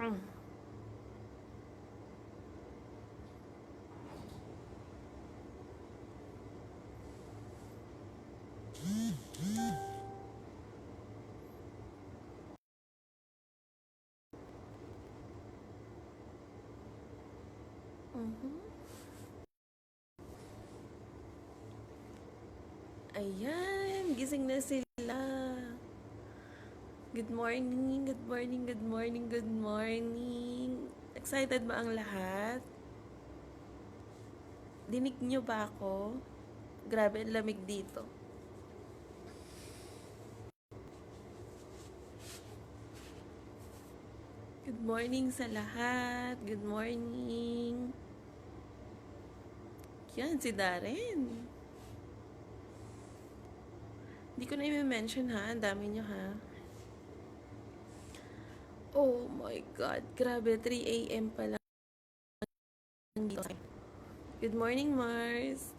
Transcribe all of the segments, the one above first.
Mm. Ayan, gising na sila. Good morning, good morning, good morning, good morning. Excited ba ang lahat? Dinig nyo ba ako? Grabe, ang lamig dito. Good morning sa lahat. Good morning. Yan, si Darren. Hindi ko na i-mention ha. Ang dami nyo ha. Oh my God. Grabe, 3 a.m. pa lang dito. Good morning, Mars.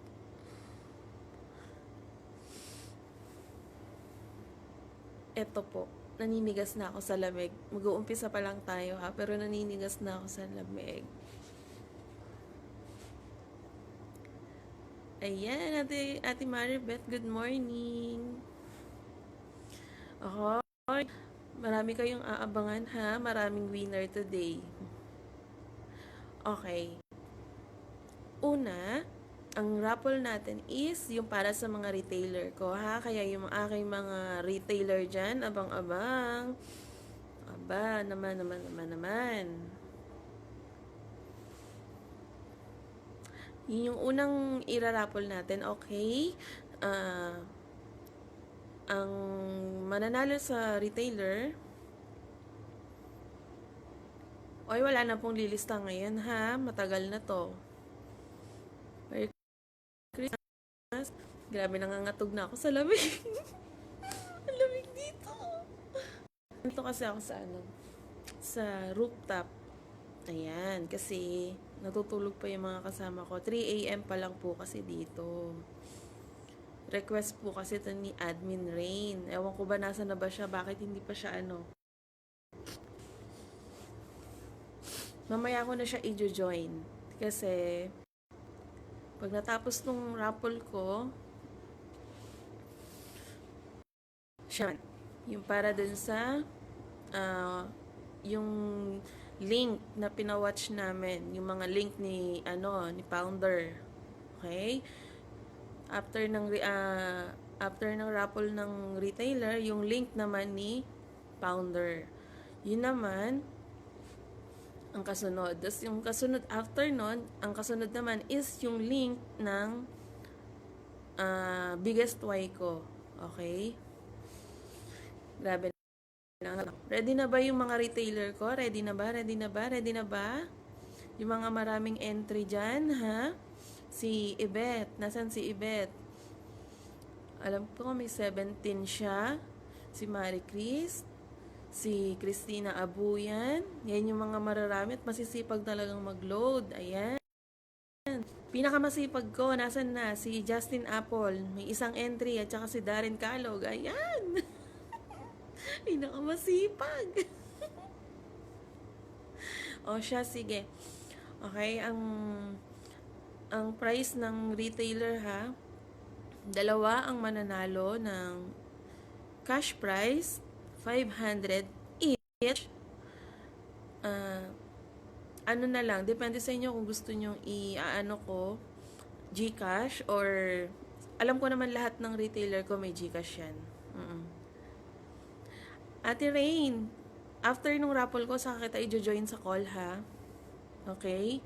Eto po, naninigas na ako sa lamig. Mag-uumpisa pa lang tayo ha, pero naninigas na ako sa lamig. Ayan, Ate Maribeth, good morning. Ako, marami kayong aabangan ha, maraming winner today. Okay. Una, ang raffle natin is yung para sa mga retailer ko ha. Kaya yung aking mga retailer dyan, abang-abang. Aba, naman. Yun yung unang iraraffle natin, okay? Ang mananalo sa retailer, oy, wala na pong lilista ngayon ha. Matagal na to. Merry Christmas. Grabe, nangangatog na ako sa lamig. Ang lamig dito. Dito kasi ako sa rooftop. Ayan, kasi natutulog pa yung mga kasama ko. 3 a.m. pa lang po kasi dito. Request po kasi ito ni Admin Rain. Ewan ko ba nasa na ba siya, bakit hindi pa siya Mamaya ko na siya i-join. Kasi pag natapos nung raffle ko, siya, yung para dun sa yung link na pinawatch namin, yung mga link ni founder. Okay? After ng raffle ng retailer, yung link naman ni founder. Yun naman ang kasunod. Tapos yung kasunod after nun, ang kasunod naman is yung link ng biggest why ko. Okay? Grabe na. Ready na ba yung mga retailer ko? Ready na ba? Ready na ba? Ready na ba? Yung mga maraming entry dyan, ha? Si Ibet. Nasaan si Ibet? Alam ko may 17 siya. Si Marie Chris. Si Christina Abuyan. Yan yung mga mararami at masisipag talagang mag-load. Ayan. Pinakamasipag ko, nasan na? Si Justin Apple. May isang entry at saka si Darren Calog. Ayan. Pinakamasipag. O siya, sige. Okay, ang price ng retailer ha, dalawa ang mananalo ng cash price, 500 each. Ano na lang, depende sa inyo kung gusto nyong ko, GCash or alam ko naman lahat ng retailer ko may GCash yan. Ate Rain, after nung raffle ko, saka kita i-join sa call ha. Okay?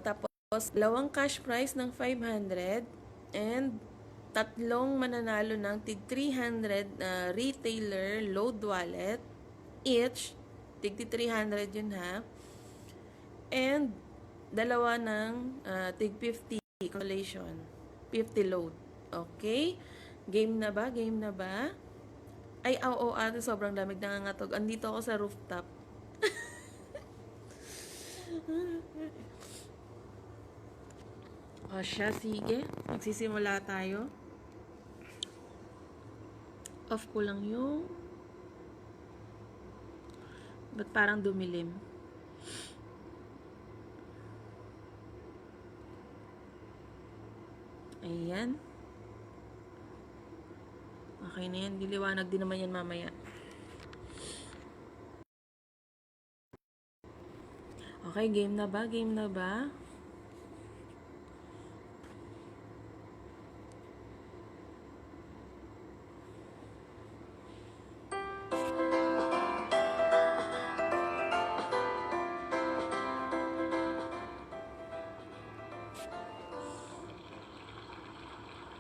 Tapos, dalawang cash prize ng 500 and tatlong mananalo ng tig 300 retailer load wallet each. Tig 300 yun ha. And dalawa ng tig 50 collation. 50 load. Okay? Game na ba? Game na ba? Ay, oo, ate, sobrang lamig, nangangatog. Andito ako sa rooftop. O siya, sige. Magsisimula tayo. Off ko lang yung Ba't parang dumilim? Ayan. Okay na yan. Liliwanag din naman yan mamaya. Okay, game na ba? Game na ba?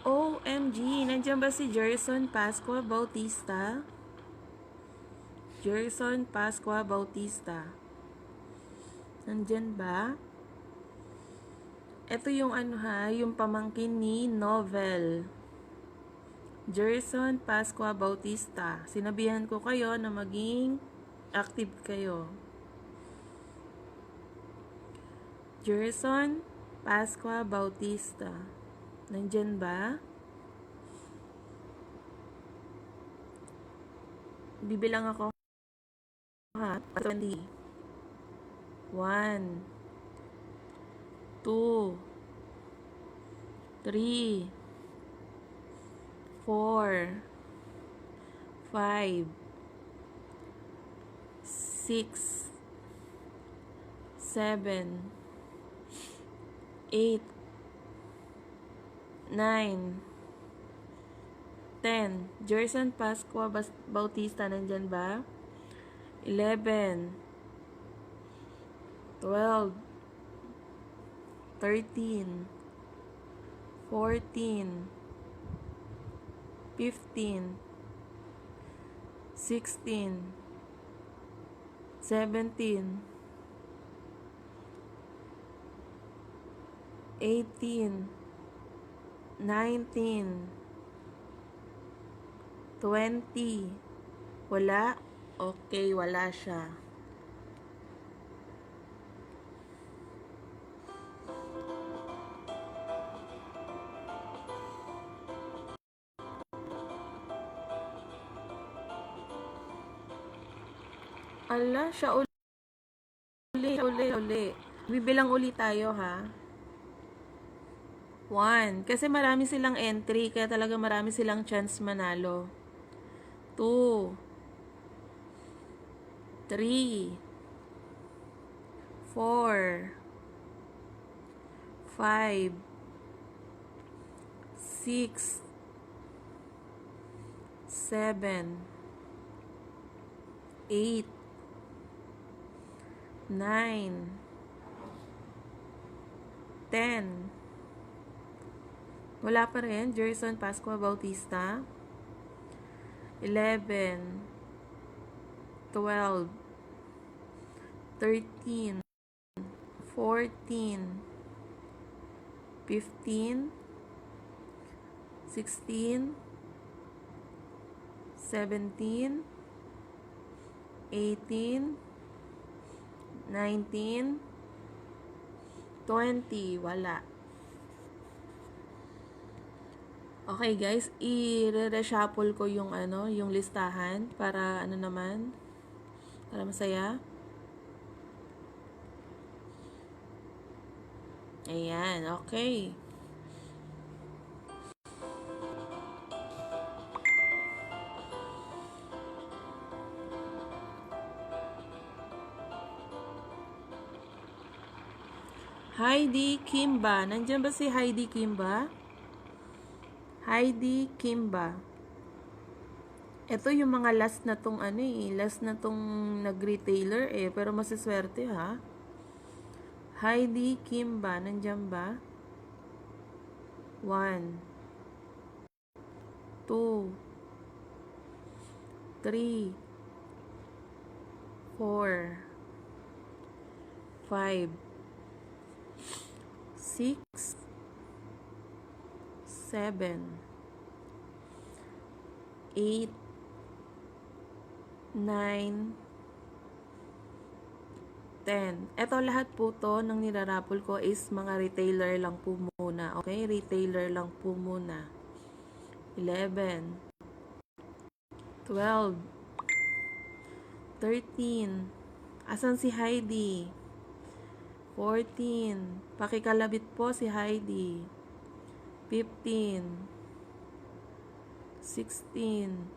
OMG! Nandiyan ba si Jerson Pascua Bautista? Jerson Pascua Bautista. Nandyan ba? Ito yung ano ha, yung pamangkin ni Novel. Jerson Pascua Bautista. Sinabihan ko kayo na maging active kayo. Jerson Pascua Bautista. Nandyan ba? Bibilang ako ha. 20. 1 2 3 4 5 6 7 8 9 10. Jerson Pascua Bautista, nandyan ba? 11 12 13 14 15 16 17 18 19 20. Wala? Okay, wala siya. Ala, siya uli. Bibilang uli tayo ha. 1. Kasi marami silang entry, kaya talaga marami silang chance manalo. 2 3 4 5 6 7 8 9 10. Wala pa rin. Jerson Pascua Bautista. 11 12 13 14 15 16 17 18 19 20. Wala. Okay guys, i-reshuffle ko yung yung listahan para naman, para masaya. Ayan, okay. Heidi Kimba. Nandiyan ba si Heidi Kimba? Heidi Kimba. Ito yung mga last na tong last na tong nag-retailer pero masiswerte ha. Heidi Kimba, nandiyan ba? 1 2 3 4 5 6 7 8 9 10. Ito lahat po to ng nirarapol ko is mga retailer lang po muna. Okay? Retailer lang po muna. 11 12 13 Asan si Heidi? 14. Pakikalabit po si Heidi. 15. 16.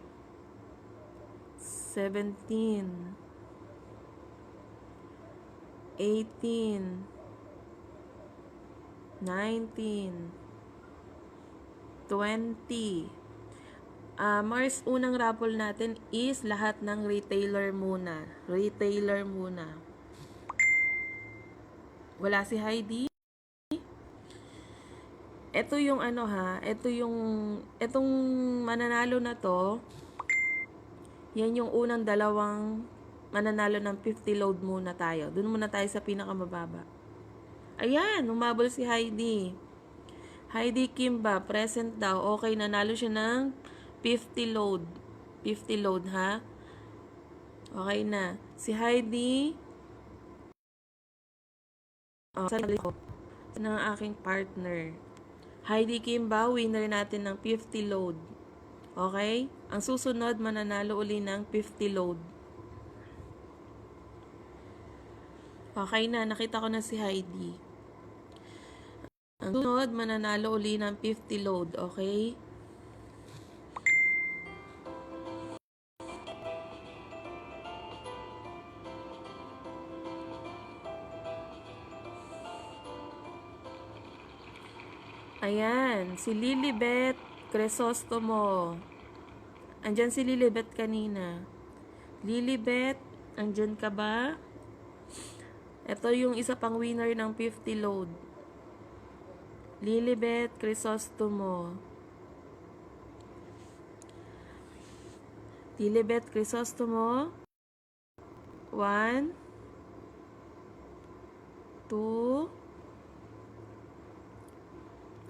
17. 18. 19. 20. Mars, unang raffle natin is lahat ng retailer muna. Retailer muna. Wala si Heidi. Ito yung ano ha, itong mananalo na to, yan yung unang dalawang mananalo ng 50 load muna tayo. Doon muna tayo sa pinakamababa. Ayan, umabol si Heidi. Heidi Kimba, present daw. Okay, nanalo siya ng 50 load. 50 load, ha? Okay na. Si Heidi, sarili ko, ng aking partner. Heidi Kimba, winner natin ng 50 load. Okay? Ang susunod, mananalo uli ng 50 load. Okay na, nakita ko na si Heidi. Ang sunod, mananalo uli ng 50 load, okay? Ayan, si Lilibet Crisostomo. Andyan si Lilibet kanina. Lilibet, andyan ka ba? Ito yung isa pang winner ng 50 load. Lilibet Crisostomo. Lilibet Crisostomo. 1, 2.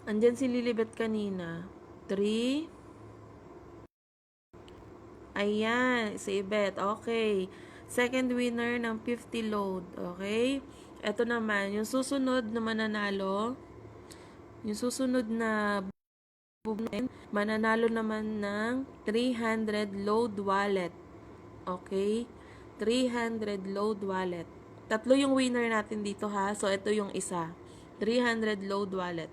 Andyan si Lilibet kanina. 3. Ayan, si Ibet. Okay. Second winner ng 50 load. Okay? Ito naman, yung susunod na mananalo, yung susunod na mananalo naman ng 300 load wallet. Okay? 300 load wallet. Tatlo yung winner natin dito ha. So, ito yung isa. 300 load wallet.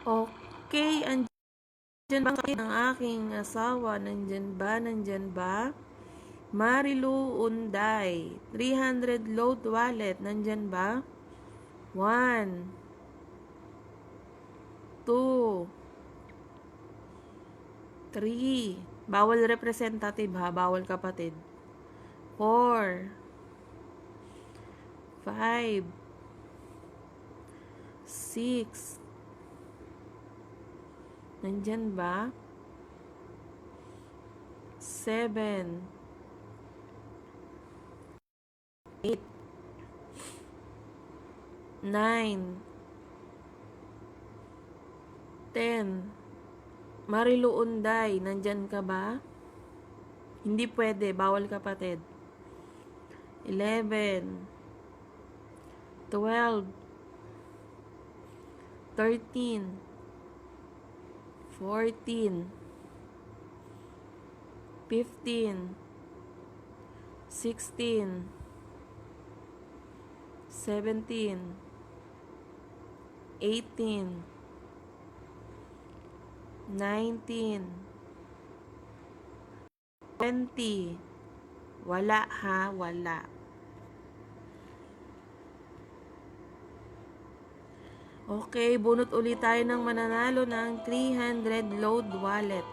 Okay, andyan ba ang aking asawa? Nandyan ba? Nandyan ba? Marilu Unday. 300 load wallet. Nandyan ba? 1, 2, 3. Bawal representative ha. Bawal kapatid. 4, 5, 6. Nandyan ba? 7, 8, 9, 10. Marilu Unday, nandyan ka ba? Hindi pwede, bawal kapatid. 11, 12, 13, 14, 15, 16, 17, 18, 19, 20. Wala ha, wala. Okay, bunot ulit tayo ng mananalo ng 300 load wallet.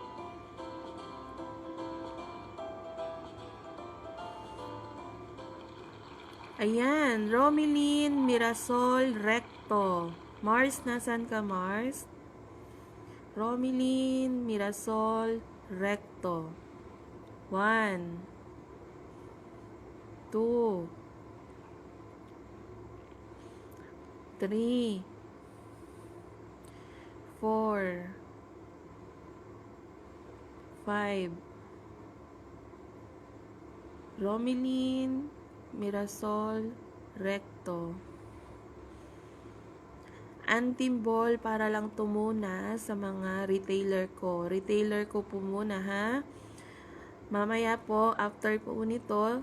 Ayan, Romeline Mirasol Recto. Mars, nasan ka Mars? Romeline Mirasol Recto. 1, 2, 3, 4, 5. Romeline Mirasol Recto. Antim ball para lang to muna sa mga retailer ko. Retailer ko po muna ha. Mamaya po, after po nito,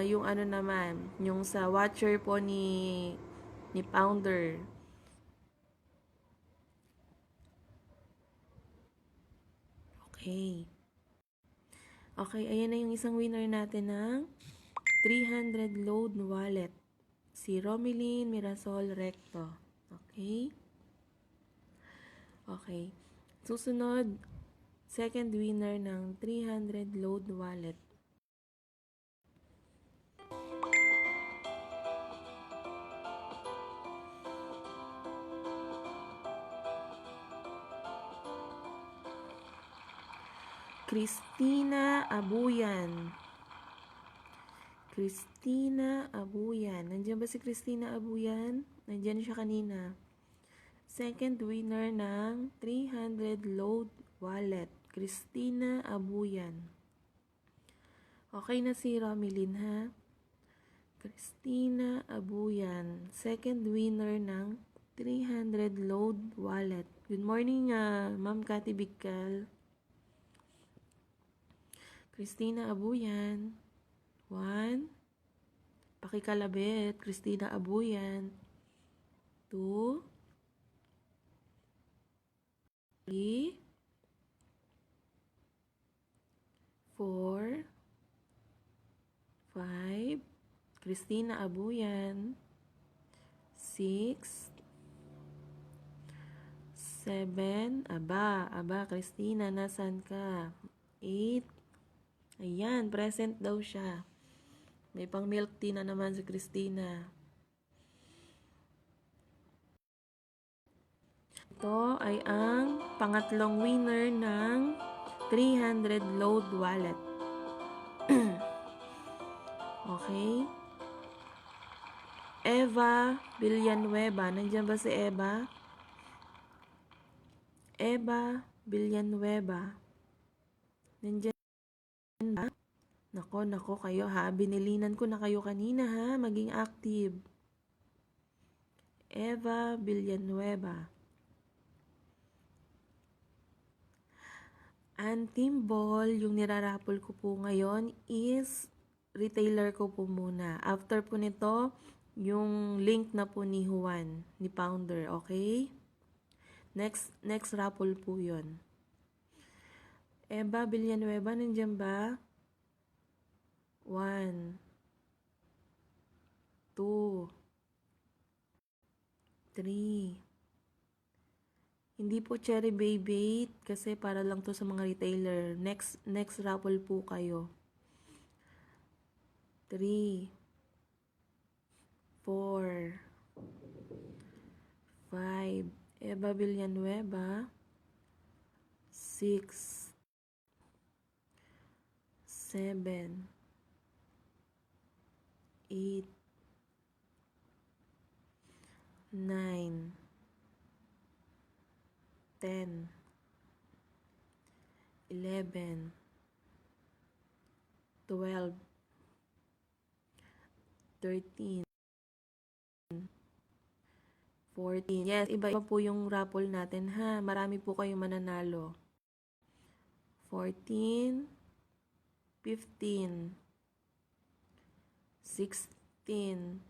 yung ano naman, yung sa watcher po ni Pounder. Okay. Okay, ayan na yung isang winner natin ng 300 load wallet. Si Romilin Mirasol Recto. Okay? Okay. Susunod, second winner ng 300 load wallet. Christina Abuyan. Christina Abuyan. Nandiyan ba si Christina Abuyan? Nandiyan siya kanina. Second winner ng 300 load wallet. Christina Abuyan. Okay na si Romilin ha? Christina Abuyan. Second winner ng 300 load wallet. Good morning Ma'am Cathy Bigcal. Christina Abuyan. 1. Pakikalabit. Christina Abuyan. 2. 3. 4. 5. Christina Abuyan. 6. 7. Aba, Christina, nasan ka? 8. Ayan, present daw siya. May pang milk tea na naman si Christina. Ito ay ang pangatlong winner ng 300 load wallet. Okay? Eva Villanueva. Nandiyan ba si Eva? Eva Villanueva. Nandiyan ba? Nako kayo ha. Binilinan ko na kayo kanina ha. Maging active. Eva Villanueva. Antim ball, yung nirarapol ko po ngayon is retailer ko po muna. After po nito, yung link na po ni Juan, ni Pounder, okay? Next raffle po yun. Eva Villanueva, nandiyan ba? 1, 2, 3. Hindi po cherry baby kasi para lang to sa mga retailer. Next raffle po kayo. 3, 4, 5. Eva Villanueva. 6, 7, 8, 9, 10, 11, 12, 13, 14. Yes, iba-iba po yung raffle natin ha. Marami po kayong mananalo. 14, 15, 16.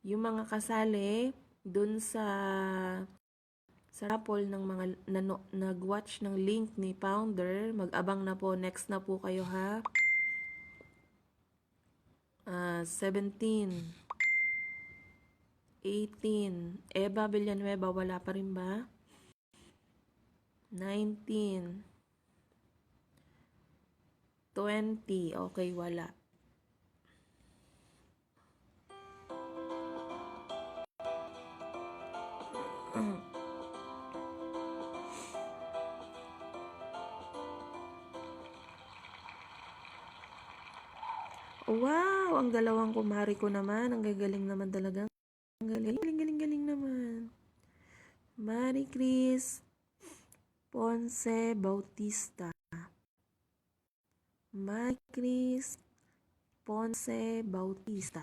Yung mga kasali dun sa raffle ng mga nag-watch ng link ni Pounder, mag-abang na po. Next na po kayo ha. 17, 18. Eva Villanueva, wala pa rin ba? 19, 20. Okay, wala. Wow! Ang dalawang kumari ko naman. Ang gagaling naman talaga. Ang galing naman. Marie Chris Ponce Bautista. Marie Chris Ponce Bautista.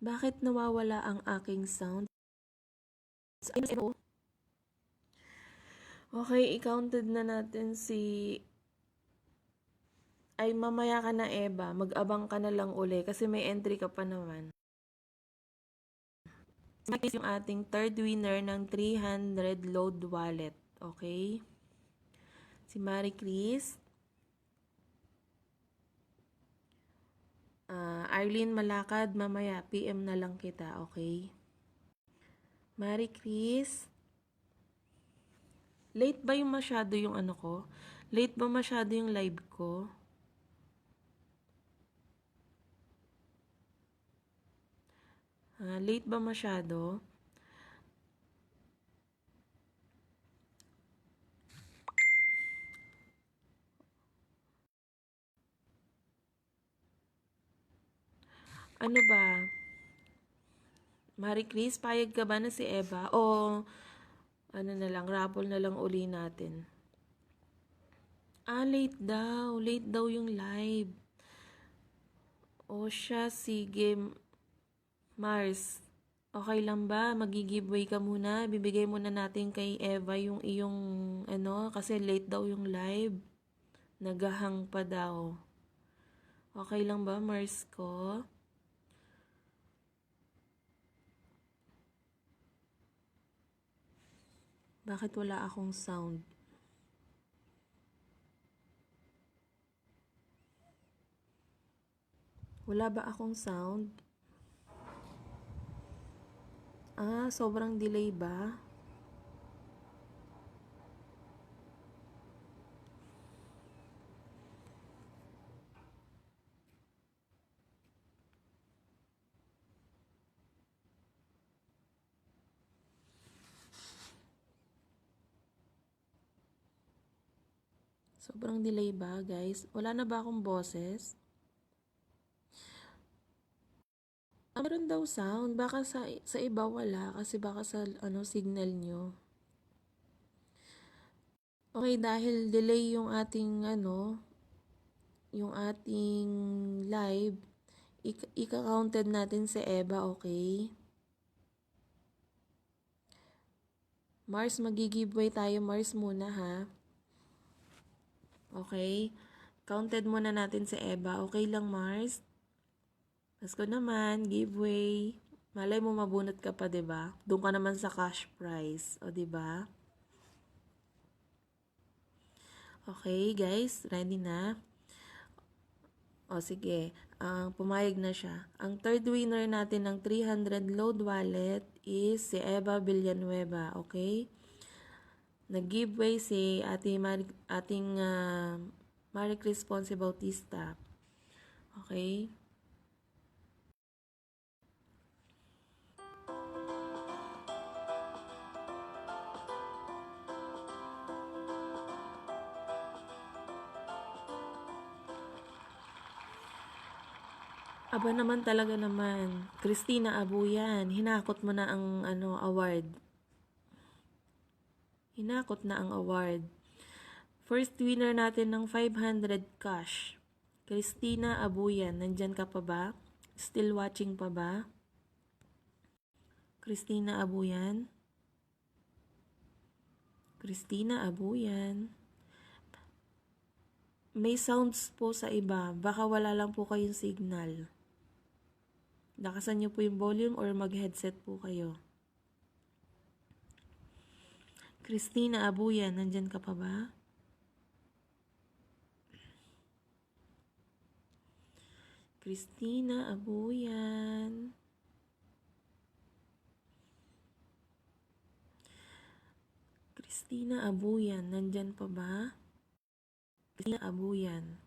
Bakit nawawala ang aking sound? Okay, i-counted na natin si... Ay, mamaya ka na, Eva. Mag-abang ka na lang uli kasi may entry ka pa naman. Yung ating third winner ng 300 load wallet. Okay? Si Marie Chris. Arlene Malakad, mamaya PM na lang kita. Okay? Marie Chris. Late ba yung masyado yung ano ko? Late ba masyado yung live ko? Late ba masyado? Ano ba? Marie Chris, payag ka ba na si Eva? O ano na lang, raffle na lang uli natin. Late daw. Late daw yung live. O siya, sige. Mars, okay lang ba? Magigiveaway ka muna. Bibigay muna natin kay Eva yung iyong ano, kasi late daw yung live. Nagahang pa daw. Okay lang ba, Mars ko? Bakit wala akong sound? Wala ba akong sound? Sobrang delay ba? Sobrang delay ba, guys? Wala na ba akong boses? Meron daw sound. Baka sa iba wala. Kasi baka sa signal nyo. Okay, dahil delay yung ating yung ating live, ika-counted natin si Eva, okay? Mars, magigiveaway tayo, Mars muna ha. Okay? Counted muna natin si Eva. Okay lang, Mars? Pasko naman, giveaway. Malay mo mabunot ka pa, 'di ba? Doon ka naman sa cash prize, o 'di ba? Okay, guys, ready na? O sige, pumayag na siya. Ang third winner natin ng 300 load wallet is si Eva Villanueva, okay? Nag-giveaway si ating Marie Chris Ponce Bautista. Okay? Aba naman talaga naman. Christina Abuyan, hinakot mo na ang award. Hinakot na ang award. First winner natin ng 500 cash. Christina Abuyan, nandyan ka pa ba? Still watching pa ba? Christina Abuyan? Christina Abuyan? May sounds po sa iba. Baka wala lang po kayong signal. Lakasan niyo po yung volume or mag-headset po kayo. Christina Abuyan, nandyan ka pa ba? Christina Abuyan. Christina Abuyan, nandyan pa ba? Christina Abuyan.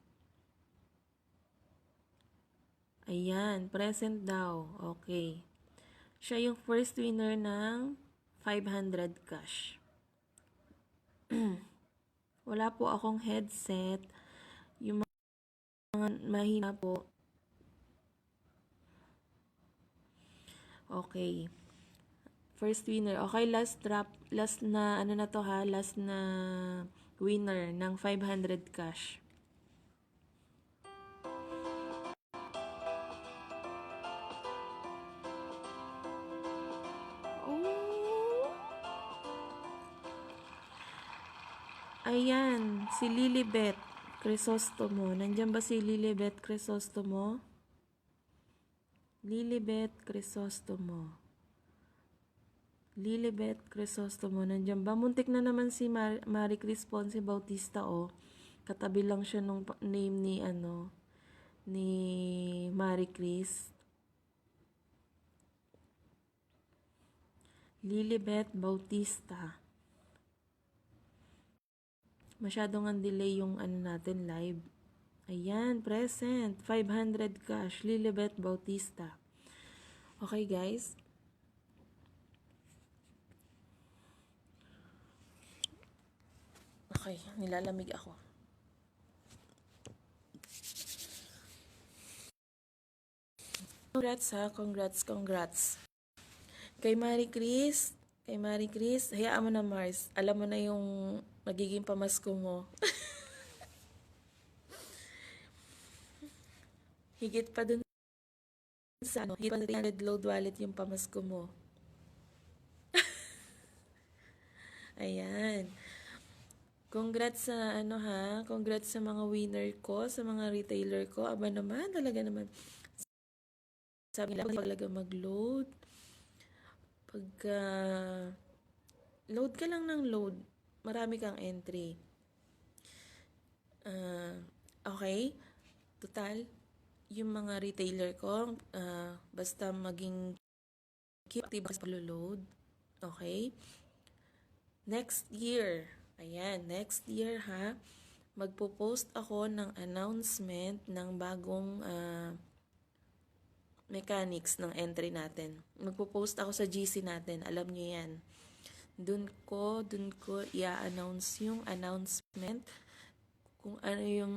Ayan, present daw. Okay. Siya yung first winner ng 500 cash. Wala po akong headset. Yung mga mahina po. Okay. First winner. Okay, last na last na winner ng 500 cash. Ayan, si Lilibet Crisostomo. Nandiyan ba si Lilibet Crisostomo? Lilibet Crisostomo. Lilibet Crisostomo. Nandiyan ba? Muntik na naman si Marie Cris Ponce Bautista, oh. Katabi lang siya nung name ni, ni Marie Cris. Lilibet Bautista. Masyadong ang delay yung natin live. Ayan, present. 500 cash. Lilibet Bautista. Okay, guys. Okay, nilalamig ako. Congrats ha, congrats. Kay Marie Cris, hayaan mo na Mars. Alam mo na yung magiging pamasko mo. Higit pa dun sa higit pa 300 load wallet yung pamasko mo. Ayan. Congrats sa congrats sa mga winner ko, sa mga retailer ko. Aba naman, talaga naman. Sabi nila, paglaga mag-load. Pagka load ka lang ng load, marami kang entry. Okay? Total, yung mga retailer ko, basta maging keep active sa pag-load. Okay? Next year, ayan, next year ha, magpo-post ako ng announcement ng bagong mechanics ng entry natin. Magpo-post ako sa GC natin, alam nyo yan. Dun ko i-announce yung announcement kung ano yung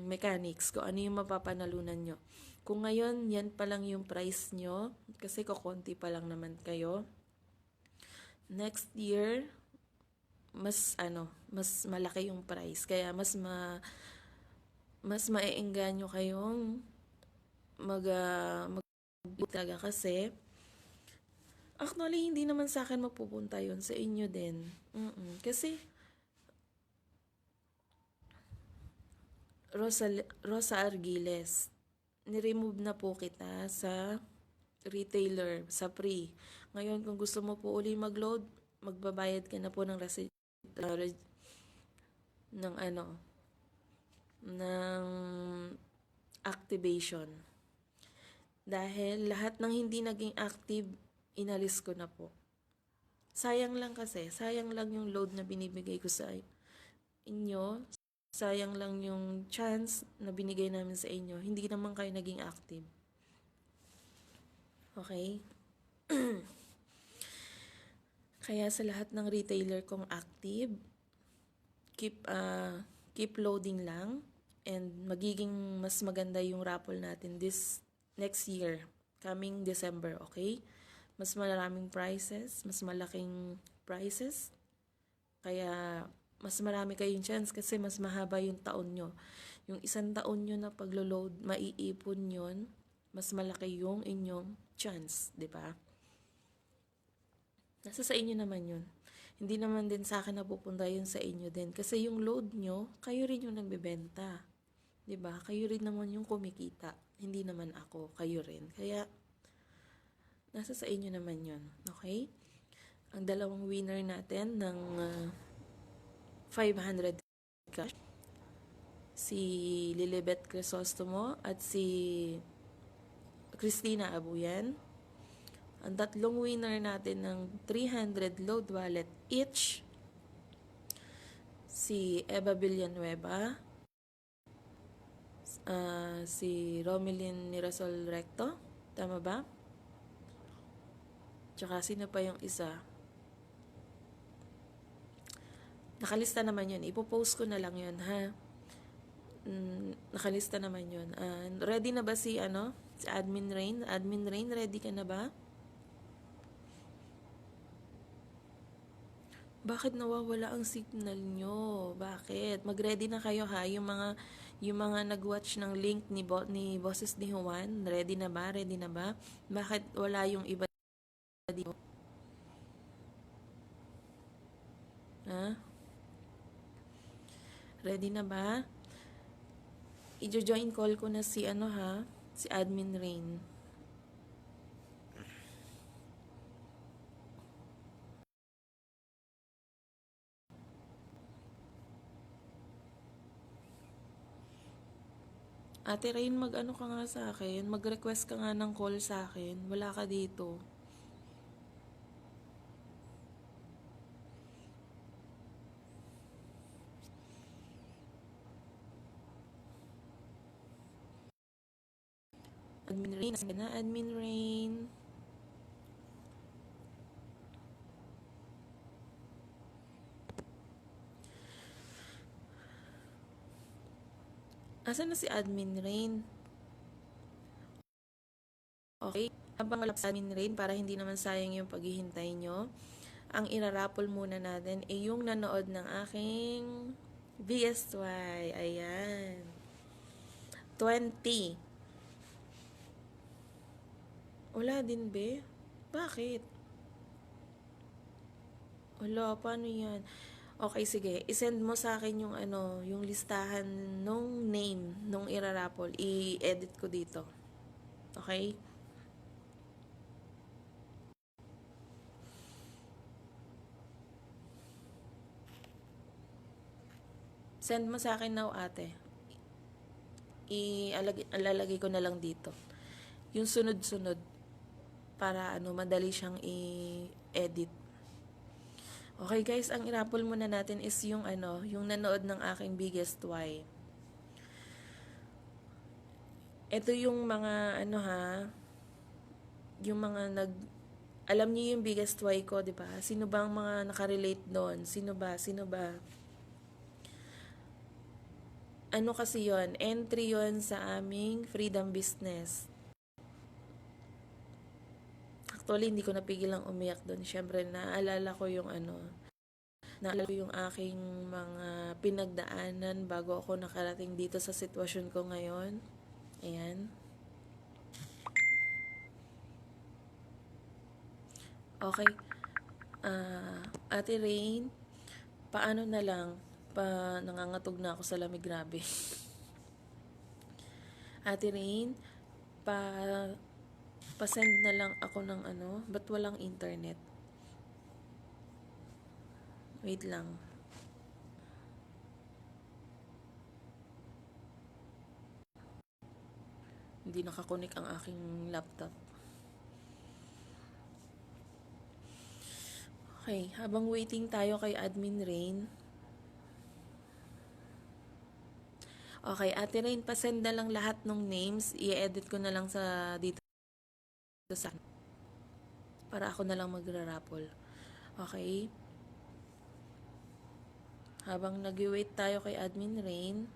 mechanics, kung ano yung mapapanalunan nyo. Kung ngayon, yan pa lang yung price nyo, kasi kukunti pa lang naman kayo. Next year, mas malaki yung price. Kaya mas maeengganyo kayong talaga kasi actually hindi naman sa akin mapupunta yun, sa inyo din. Kasi Rosa Argiles, ni-remove na po kita sa retailer, sa free. Ngayon, kung gusto mo po uli mag-load, magbabayad ka na po ng ng activation. Dahil lahat ng hindi naging active, inalis ko na po. Sayang lang yung load na binibigay ko sa inyo. Sayang lang yung chance na binigay namin sa inyo. Hindi naman kayo naging active. Okay? Kaya sa lahat ng retailer kong active, keep loading lang, and magiging mas maganda yung raffle natin this next year, coming December, okay? Mas maraming prizes, mas malaking prizes, kaya mas marami kayong chance kasi mas mahaba yung taon nyo. Yung isang taon nyo na paglo-load, maiipon yun, mas malaki yung inyong chance, di ba? Nasa sa inyo naman yun. Hindi naman din sa akin napupunta yun sa inyo din. Kasi yung load nyo, kayo rin yung nagbebenta. Diba? Kayo rin naman yung kumikita. Hindi naman ako, kayo rin. Kaya, nasa sa inyo naman yun. Okay? Ang dalawang winner natin ng 500 cash, si Lilibet Crisostomo at si Christina Abuyan. Ang tatlong winner natin ng 300 load wallet each, si Eva Villanueva, si Romilyn Mirasol Recto, tama ba? Tsaka sino pa yung isa? Nakalista naman yun. Ipopost ko na lang yun, ha? Nakalista naman yun. Ready na ba si Admin Rain? Admin Rain, ready ka na ba? Bakit nawawala ang signal nyo? Bakit? Mag-ready na kayo ha, yung mga nag-watch ng link ni Boses ni Juan, ready na ba? Ready na ba? Bakit wala yung iba dito? Ha? Ready na ba? I-join call ko na si si Admin Rain. Ate Rain, mag-ano ka nga sa akin? Mag-request ka nga ng call sa akin. Wala ka dito. Admin Rain, asan ka na? Admin Rain. Asan na si Admin Rain? Okay. Habang wala sa Admin Rain, para hindi naman sayang yung paghihintay nyo, ang irarapol muna natin ay yung nanood ng aking BSY. Ayan. 20. Wala din, be? Bakit? Wala, paano yan? Okay, sige. I-send mo sa akin yung yung listahan nung name nung irarapol. I-edit ko dito. Okay? Send mo sa akin now, ate. Ilalagay ko na lang dito. Yung sunod-sunod para madali siyang i-edit. Okay guys, ang irapol muna natin is yung yung nanood ng aking biggest why. Ito yung mga yung mga alam niyo yung biggest why ko, 'di ba? Sino ba ang mga nakarelate doon? Sino ba? Ano kasi yon? Entry yon sa aming freedom business. Actually, hindi ko napigilang umiyak doon. Siyempre, naalala ko yung aking mga pinagdaanan bago ako nakarating dito sa sitwasyon ko ngayon. Ayan. Okay. Ate Rain, paano na lang? Nangangatog na ako sa lamig, grabe. Ate Rain, pa-send na lang ako ng ba't walang internet? Wait lang. Hindi nakakonek ang aking laptop. Okay, habang waiting tayo kay Admin Rain. Okay, Ate Rain, pasend na lang lahat ng names. I-edit ko na lang dito sa para ako na lang magra-raffle. Okay? Habang nag-wait tayo kay Admin Rain.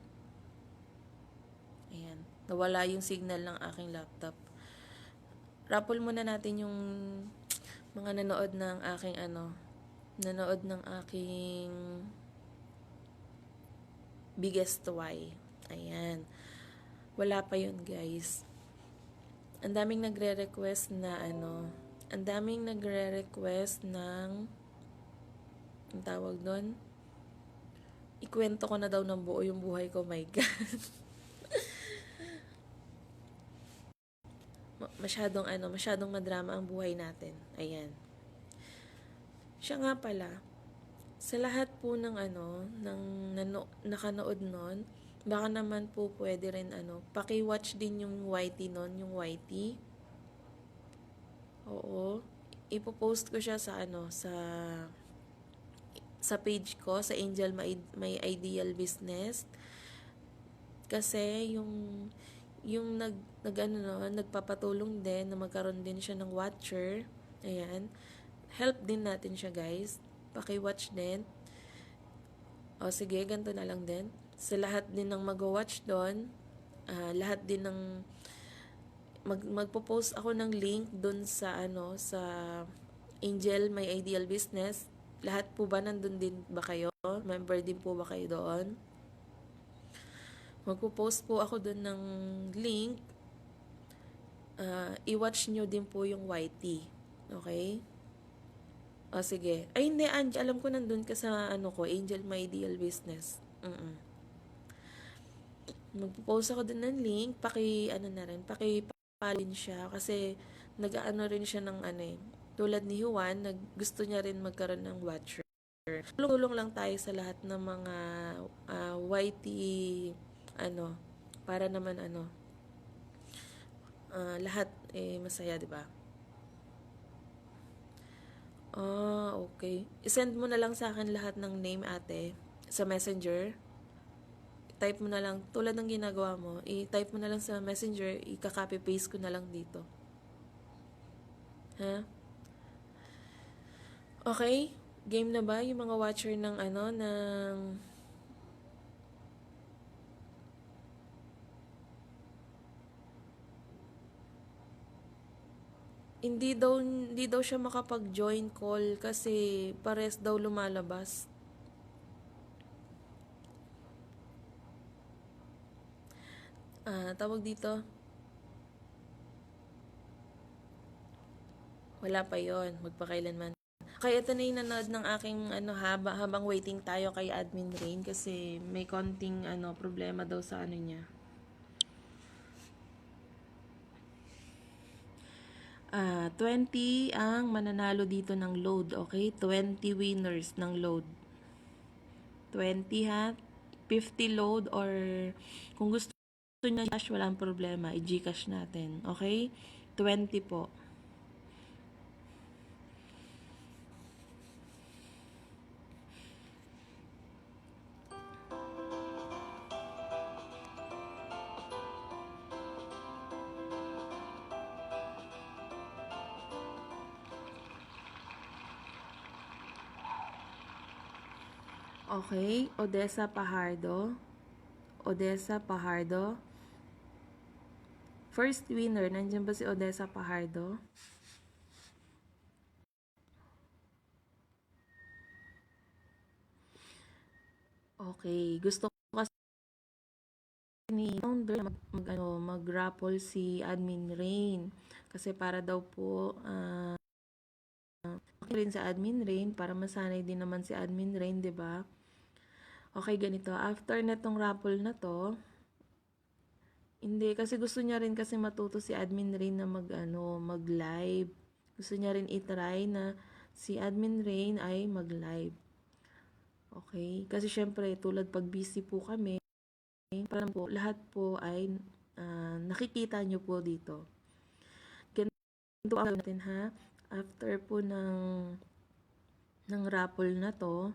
Ayan. Nawala yung signal ng aking laptop. Raffle muna natin yung mga nanood ng aking biggest why. Ayan. Wala pa yun, guys. Ang daming nagre-request na ang tawag doon, ikwento ko na daw ng buo yung buhay ko, my God. masyadong madrama ang buhay natin. Ayan. Siya nga pala, sa lahat po ng nakanood nun, baka naman po pwede rin paki-watch din yung YT nun, yung YT. Oo. Ipo-post ko siya sa page ko, sa Angel My Ideal Business. Kasi yung nagpapatulong din na magkaroon din siya ng watcher. Ayan. Help din natin siya, guys. Paki-watch din. O sige, ganito na lang din. Sa lahat din ng mag-watch doon, lahat din ng magpo-post ako ng link doon sa sa Angel My Ideal Business. Lahat po ba nandun din ba kayo? Member din po ba kayo doon? Magpo-post po ako doon ng link. I-watch nyo din po yung YT. Okay? O sige. Ay hindi, Ange, alam ko nandun ka sa Angel My Ideal Business. Magpo-post ako din ng link, ano na rin, paki-palin siya kasi nag-aano rin siya ng ano eh. Tulad ni Juan, gusto niya rin magkaroon ng watcher. Tulong lang tayo sa lahat ng mga YT ano para naman lahat masaya, 'di ba? Okay. I-send mo na lang sa akin lahat ng name, ate, sa Messenger. Type mo na lang, tulad ng ginagawa mo, i-type mo na lang sa Messenger, i-copy paste ko na lang dito. Ha? Okay? Game na ba yung mga watcher ng hindi daw siya makapag-join call kasi pares daw lumalabas. Tawag dito, wala pa yon, magpakailanman. Kaya ito na yung nanood ng aking habang waiting tayo kay Admin Rain kasi may konting problema daw sa niya. 20 ang mananalo dito ng load, okay? 20 winners ng load. 20 ha? 50 load or kung gusto niya cash, walang problema. I-Gcash natin, okay? 20 po. Okay, Odessa Pajardo. Odessa Pajardo. First winner, nandiyan ba si Odessa Pajardo? Okay, gusto ko kasi ni founder mag-raffle si Admin Rain kasi para daw po rin sa Admin Rain para masanay din naman si Admin Rain, 'di ba? Okay, ganito. After netong raffle na to, hindi kasi gusto niya rin kasi matuto si Admin Rain na mag-live. Gusto niya rin i-try na si Admin Rain ay mag-live. Okay? Kasi syempre tulad pag busy po kami, para po lahat po ay nakikita nyo po dito. Ganito ang natin ha. After po ng raffle na to,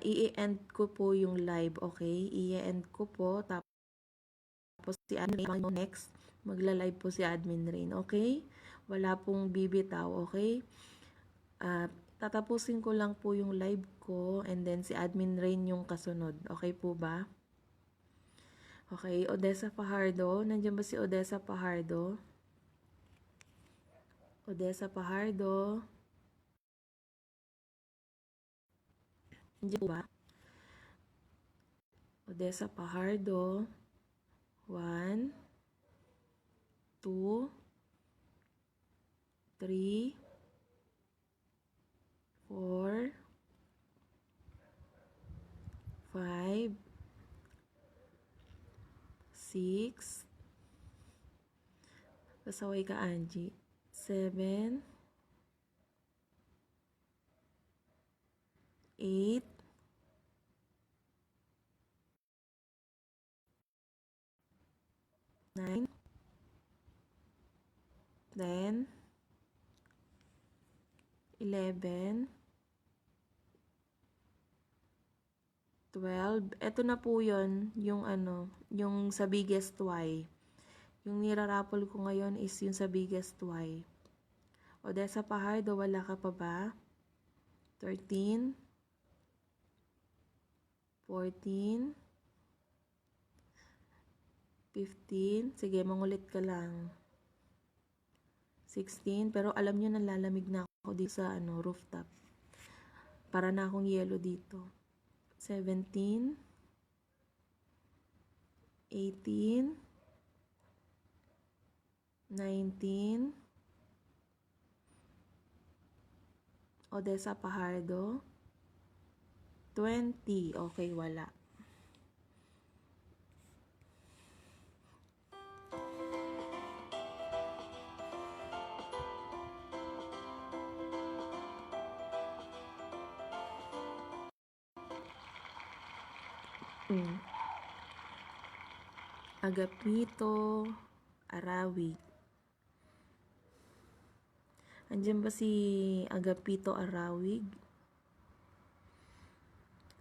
i-end ko po yung live, okay? I-end ko po, tapos si Admin Rain, next, magla-live po si Admin Rain, okay? Wala pong bibitaw, okay? Tatapusin ko lang po yung live ko and then si Admin Rain yung kasunod, okay po ba? Okay, Odessa Pajardo, nandiyan ba si Odessa Pajardo? Odessa Pajardo. Nandiyan po ba? Odessa Pajardo. 1, 2, 3, 4, 5, 6, kasaway ka Angie, 7, 8, 9, 10, 11, 12. Ito na po yun, yung yung sa biggest Y. Yung nirarapol ko ngayon is yung sa biggest Y. Odessa Pajardo, wala ka pa ba? 13, 14, 15, sige, mangulit ka lang. 16, pero alam nyo nalalamig na ako dito sa rooftop. Para na akong yelo dito. 17, 18, 19, Odessa Pajardo, 20, okay, wala. Agapito Arawig. Andiyan ba si Agapito Arawig?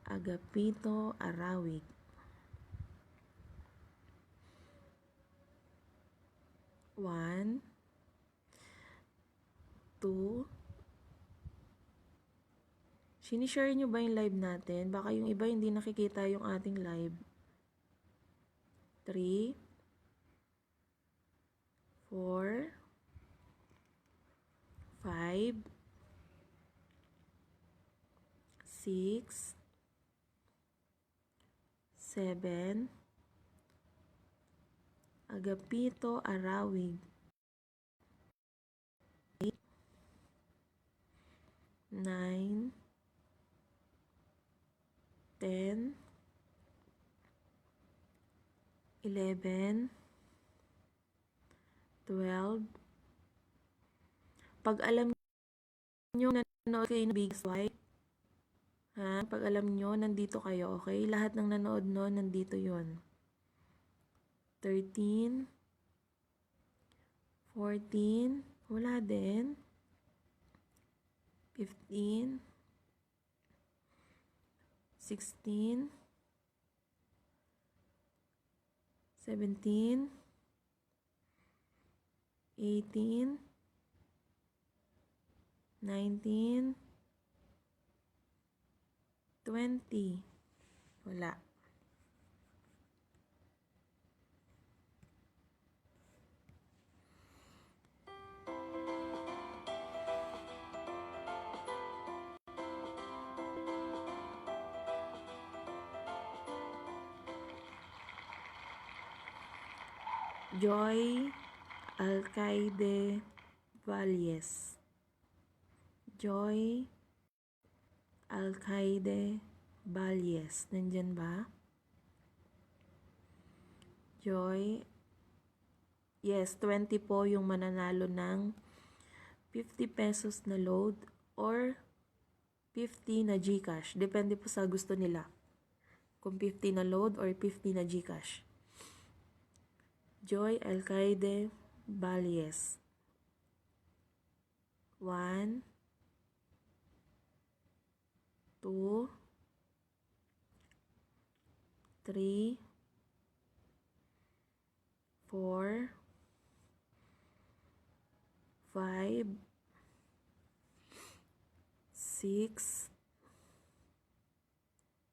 Agapito Arawig. 1, 2. Sinishare nyo ba yung live natin? Baka yung iba hindi nakikita yung ating live. 3, 4, 5, 6, 7. Agapito Arawig. 8, 9, 10, 11, 12. Pag alam nyo na nanood kayo ng Big Swipe, ha? Pag alam nyo, nandito kayo, okay? Lahat ng nanood no, nandito yon. 13, 14, wala din. 15, 16, 17, 18, 19, 20. Wala. Joy Alcaide Valles. Joy Alcaide Valles. Nandyan ba? Joy. Yes, 20 po yung mananalo ng 50 pesos na load or 50 na GCash. Depende po sa gusto nila. Kung 50 na load or 50 na GCash. Joy Alcaide Valles. 1, 2, 3, 4, 5, 6,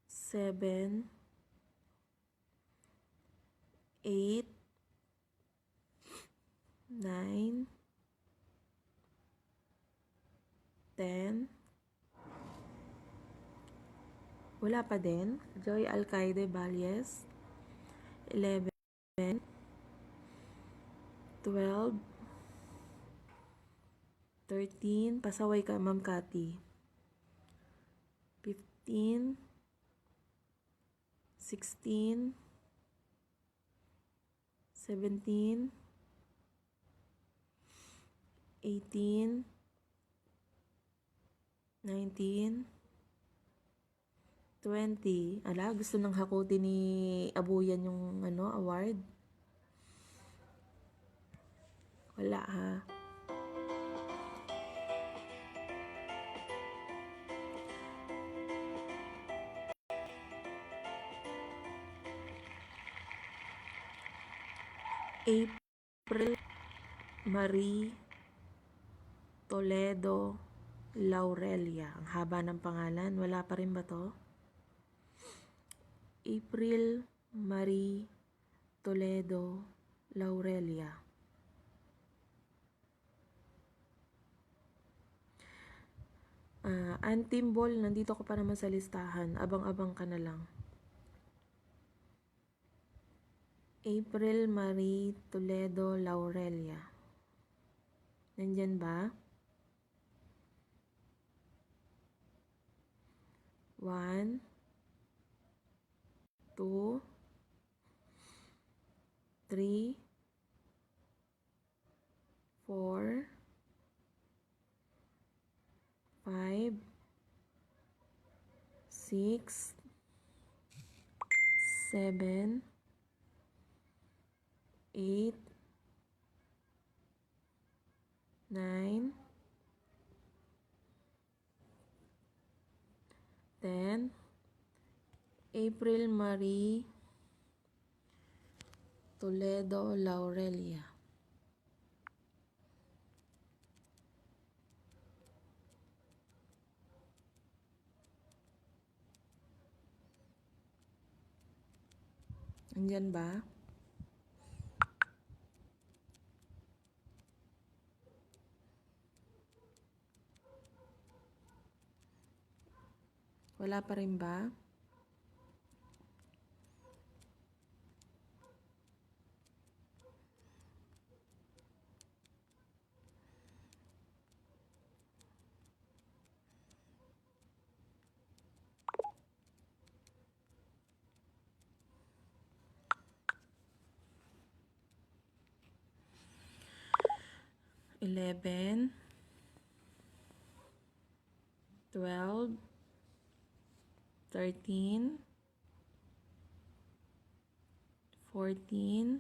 7, 8, 9, 10. Wala pa din. Joy Alcaide Valles. 11, 12, 13. Pasaway ka, Ma'am Cathy. 15, 16, 17, 18, 19, 20. Ala, gusto nang hakutin ni Abuyan yung award. Wala ha. April Marie Toledo Laurelia. Ang haba ng pangalan. Wala pa rin ba to? April Marie Toledo Laurelia. Antimbol, nandito ko pa naman sa listahan. Abang-abang ka na lang. April Marie Toledo Laurelia. Nandyan ba? 1, 2, 3, 4, 5, 6, 7, 8, 9, 10, April Marie Toledo Laurelia. Andyan ba? Wala pa rin ba? Eleven, 12, 13, 14,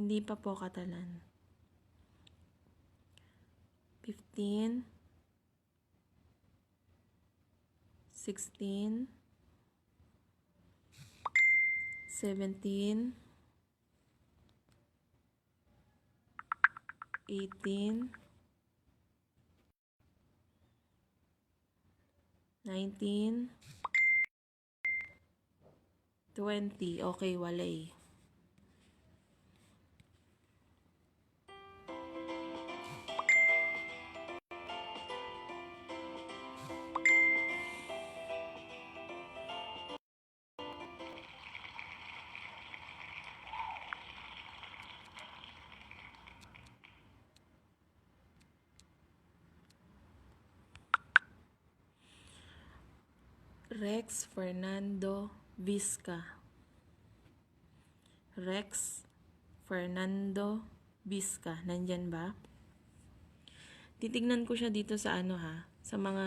hindi pa po Katalan. 15, 16, 17, 18, 19, 20. Okay, walay. Rex Fernando Vizca. Rex Fernando Vizca. Nandyan ba? Titignan ko siya dito sa ano ha. Sa mga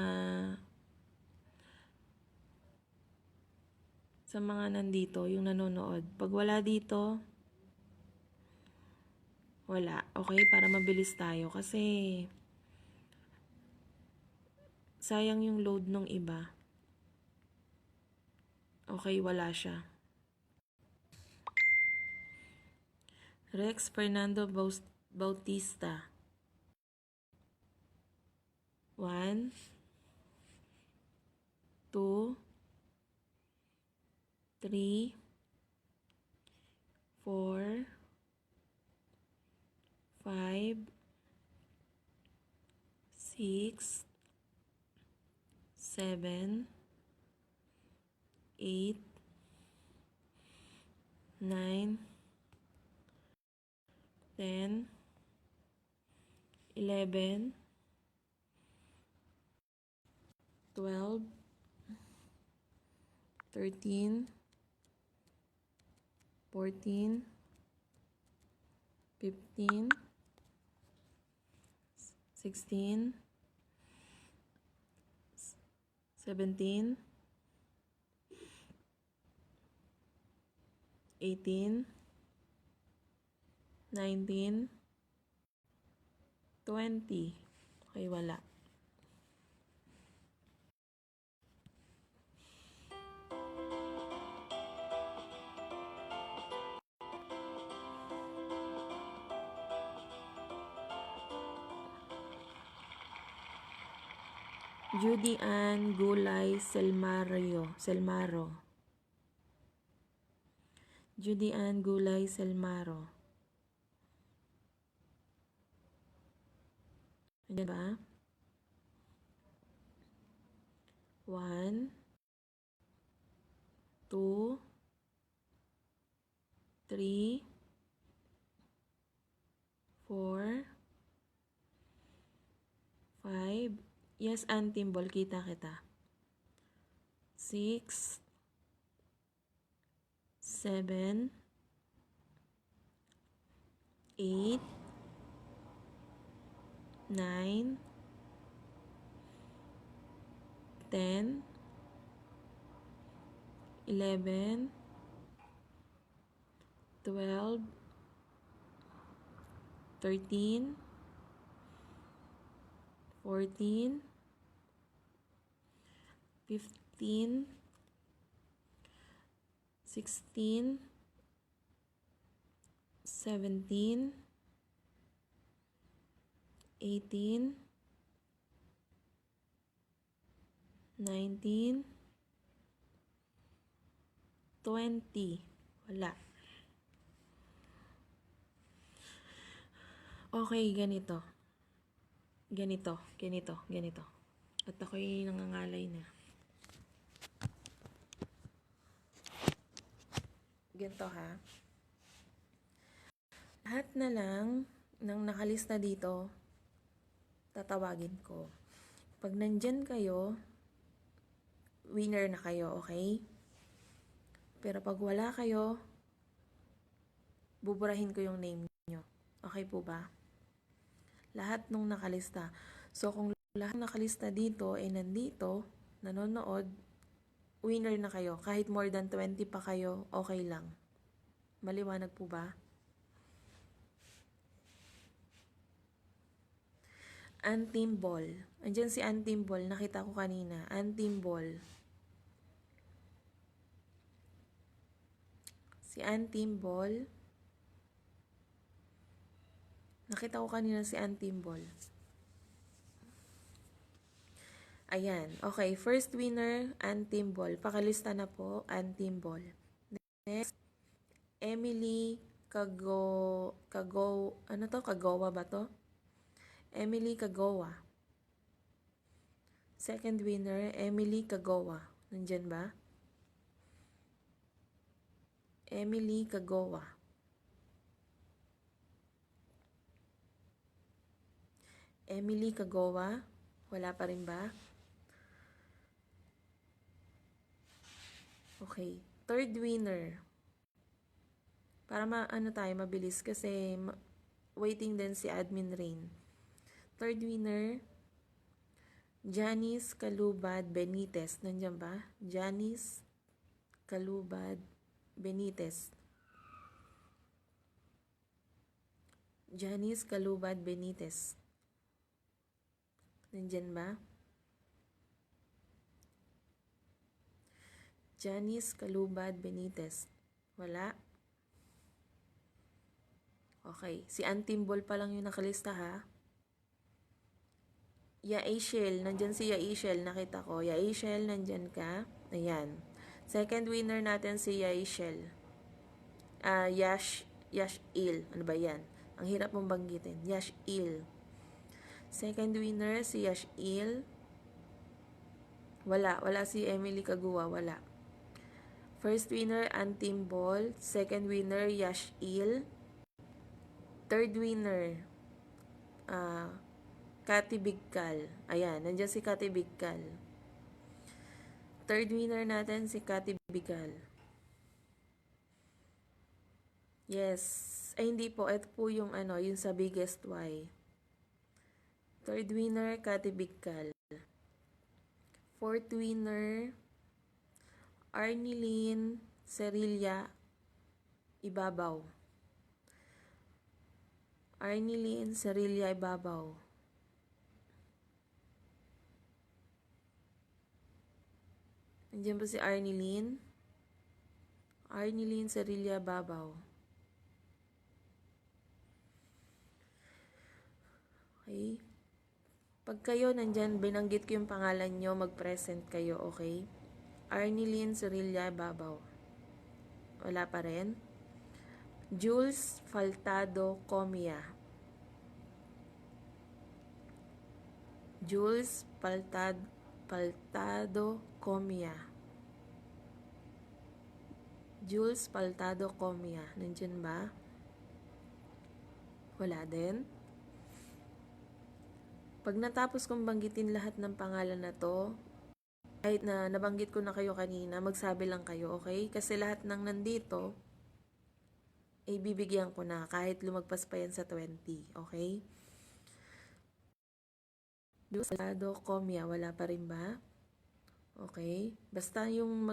nandito, yung nanonood. Pag wala dito, wala. Okay? Para mabilis tayo. Kasi sayang yung load nung iba. Okay, wala siya. Rex Fernando Bautista. 1, 2, 3, 4, 5, 6, 7, 8, 9, 10, 11, 12, 13, 14, 15, 16, 17, 18, 19, 20. Okay, wala. Judy Ann Gulay Selmaro. Judy Ann Gulay Selmaro. Ayan ba? 1, 2, 3, 4, 5. Yes, Antimbol, kita kita. 6, 7, 8, 9, 10, 11, 12, 13, 14, 15, 16, 17, 18, 19, 20. Wala. Okay, ganito. Ganito. At ako'y nangangalay na. Ganito ha. Lahat na lang ng nakalista dito, tatawagin ko. Pag nandyan kayo, winner na kayo, okay? Pero pag wala kayo, buburahin ko yung name nyo. Okay po ba? Lahat nung nakalista. So, kung lahat nakalista dito ay nandito, nanonood, winner na kayo. Kahit more than 20 pa kayo, okay lang. Maliwanag po ba? Antim Ball. Andyan si Antim Ball. Nakita ko kanina. Antim Ball. Si Antim Ball. Nakita ko kanina si Antim Ball. Ayan. Okay. First winner, Antim Ball. Pakalista na po, Antim Ball. Next, Emily Kagawa ba to? Emily Kagawa. Second winner, Emily Kagawa. Nandyan ba? Emily Kagawa. Emily Kagawa. Wala pa rin ba? Okay. Third winner. Para tayo, mabilis kasi waiting din si Admin Rain. Third winner, Janice Calubad Benitez. Nandiyan ba? Janice Calubad Benitez. Janice Calubad Benitez. Nandiyan ba? Janice Calubad Benitez. Wala? Okay. Si Antimbol pa lang yung nakalista ha. Yaishel. Nandyan si Yaishel. Nakita ko. Yaishel, nandyan ka. Ayan. Second winner natin si Yaishel. Yashil. Ano ba yan? Ang hirap mong banggitin. Yashil. Second winner si Yashil. Wala si Emily Kagawa. Wala. First winner, Antimbol. Second winner, Yashil. Third winner, Kati Bigkal. Ayan, nandiyan si Kati Bigkal. Third winner natin si Kati Bigkal. Yes. Ay, hindi po. Ito po yung yung sa biggest Y. Third winner, Kati Bigkal. Fourth winner, Arnilyn Cerilla Ibabaw. Arnilyn Cerilla Ibabaw. Nandiyan ba si Arnilyn? Arnilyn Cerilla Ibabaw. Okay. Pag kayo nandyan, binanggit ko yung pangalan nyo, mag-present kayo, okay? Arnilyn Cerilla Ibabaw. Wala pa rin? Jules Faltado Comia. Jules Faltado Comia. Jules Faltado Comia. Nandiyan ba? Wala din? Pag natapos kong banggitin lahat ng pangalan na to, kahit na nabanggit ko na kayo kanina, magsabi lang kayo, okay? Kasi lahat ng nandito, bibigyan ko na kahit lumagpas pa yan sa 20, okay? Faltado Comia, wala pa rin ba? Okay? Basta yung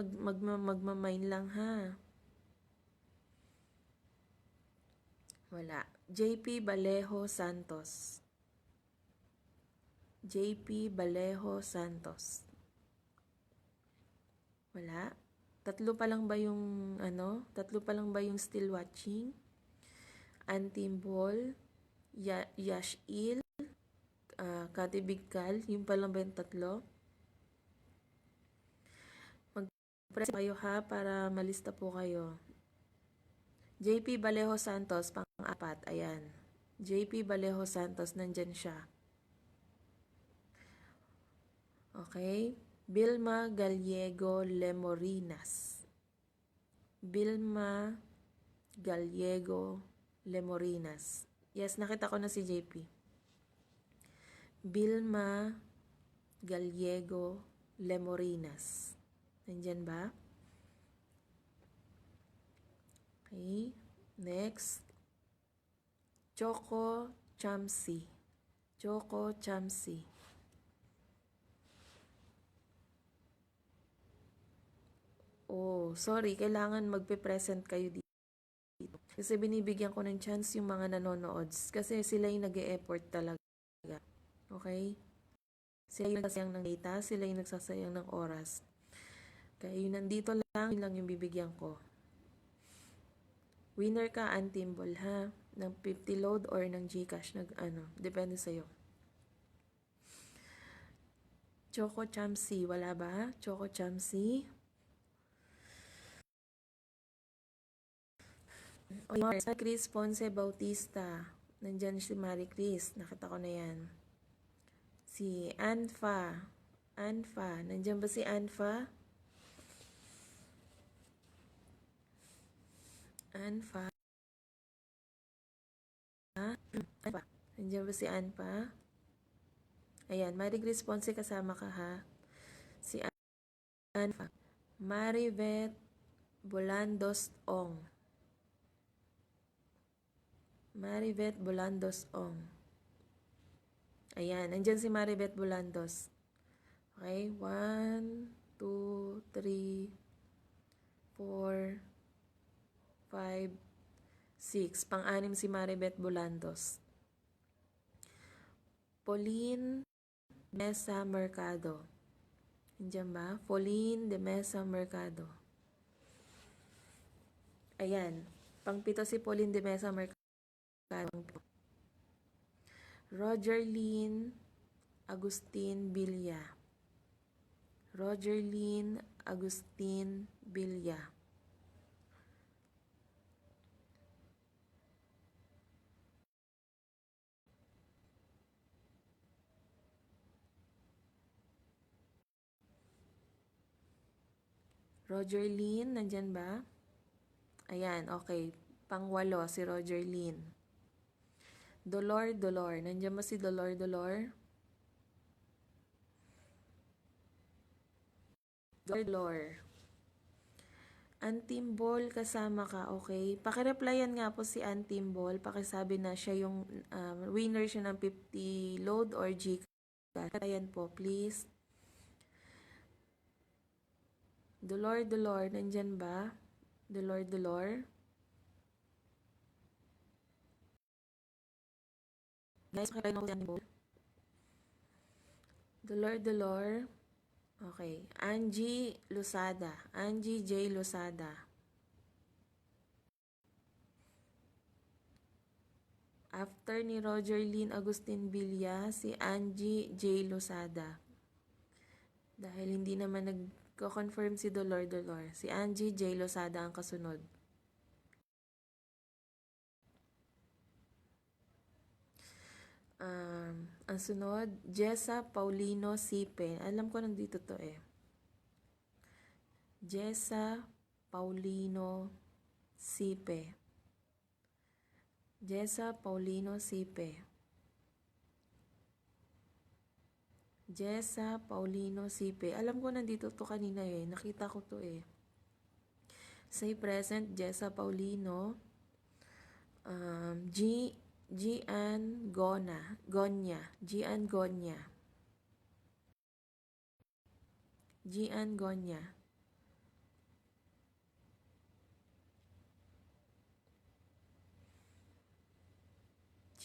magmamain lang ha. Wala. JP Balejo Santos. JP Balejo Santos. Wala. Tatlo pa lang ba yung Tatlo pa lang ba yung still watching? Antimbol, Yashil, Kati Bigkal, yung pa lang ba yung tatlo? Mag-press kayo ha para malista po kayo. JP Balejo Santos, pang-apat, ayan. JP Balejo Santos, nandyan siya. Okay? Vilma Gallego Lemorinas. Vilma Gallego Lemorinas. Yes, nakita ko na si JP. Vilma Gallego Lemorinas. Nandyan ba? Okay. Next. Choco Chamsi. Choco Chamsi. Oh, sorry. Kailangan magpe-present kayo dito. Kasi binibigyan ko ng chance yung mga nanonood. Kasi sila yung nag-e-effort talaga. Okay? Sila yung nagsasayang ng data. Sila yung nagsasayang ng oras. Kaya yun nandito lang, yun lang yung bibigyan ko. Winner ka, Antimbol, ha? Ng 50 load or ng Gcash. Depende sa'yo. Choco Chamsi. Wala ba? Choco Chamsi. O Marie Chris Ponce Bautista. Nandyan si Marie Chris. Nakita ko na yan. Si Anfa. Anfa. Nandyan ba si Anfa? Anfa. Anfa. Nandyan ba si Anfa? Ayan. Marie Chris Ponce, kasama ka ha. Si Anfa. Maribeth Bolandos Ong. Maribeth Bolandos Ong. Ayan, nandyan si Maribeth Bolandos. Okay, 1, 2, 3, 4, 5, 6. Pang-anim si Maribeth Bolandos. Pauline Mesa Mercado. Nandyan ba? Pauline de Mesa Mercado. Ayan, pang-pito si Pauline de Mesa Mercado. Roger Lynn Agustin Villa. Roger Lynn Agustin Villa. Roger Lynn, nandyan ba? Ayan, okay. Pang-walo si Roger Lynn. Dolor. Nandiyan ba si Dolor? Dolor. Antimbol, kasama ka, okay? Pakireplyan nga po si Antimbol. Pakisabi na siya yung winner siya ng 50 load or Gcash. Ayan po, please. Dolor. Nandyan ba? Dolor. Guys, pakilay na po si Antimbol. Dolor. Okay. Angie Lusada. Angie J. Lusada. After ni Roger Lynn Agustin Villa, si Angie J. Lusada. Dahil hindi naman nagko-confirm si Dolor. Si Angie J. Lusada ang kasunod. Ang sunod, Jessa Paulino Sipe. Alam ko nandito to eh. Jessa Paulino Sipe. Jessa Paulino Sipe. Jessa Paulino Sipe. Alam ko nandito to kanina eh. Nakita ko to eh. Say present, Jessa Paulino. Gian Gonya.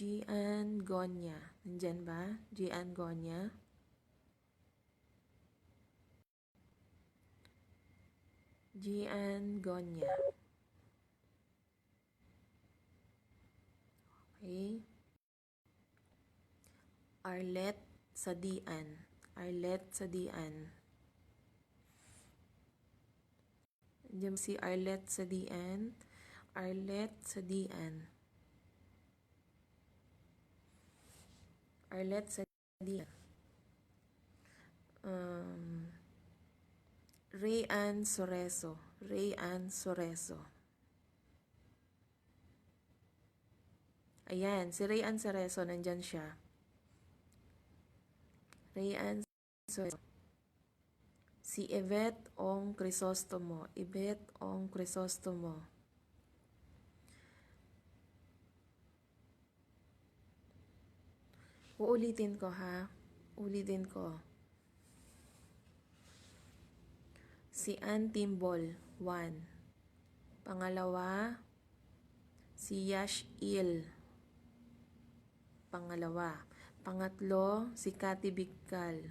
Gian Gonya. Nandyan ba? Gian Gonya. Gian Gonya. Okay. Arlette Sadian. Arlette Sadian. Nandyan si Arlette Sadian. Arlette Sadian. Arlette Sadian. Rayan Soreso. Rayan Soreso. Ayan, si Rayan Soreso, nandyan siya. Rayan Soreso. Si Yvette Ong Crisostomo. Yvette Ong Crisostomo. Uulitin ko ha. Ulitin ko. Si Ann Timbol, 1. Pangalawa, si Yash Il. Pangalawa. Pangatlo, si Cathy Bigcal.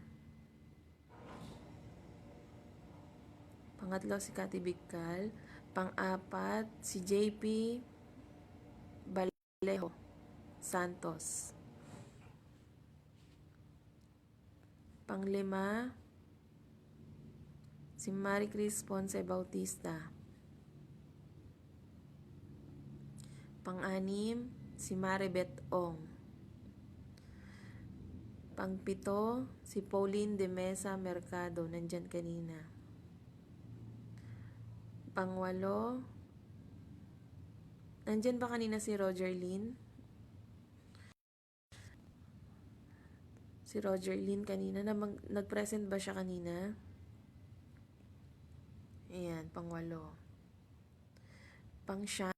Pangatlo, si Cathy Bigcal. Pang-apat, si JP Balejo Santos. Panglima, si Marie Cris Ponce Bautista. Pang-anim, si Maribeth Ong. Pang-pito, si Pauline de Mesa Mercado, nandyan kanina. Pang-walo, nandyan ba kanina si Roger Lynn? Si Roger Lynn kanina, nag-present ba siya kanina? Ayan, pang-walo. Pang-siyam,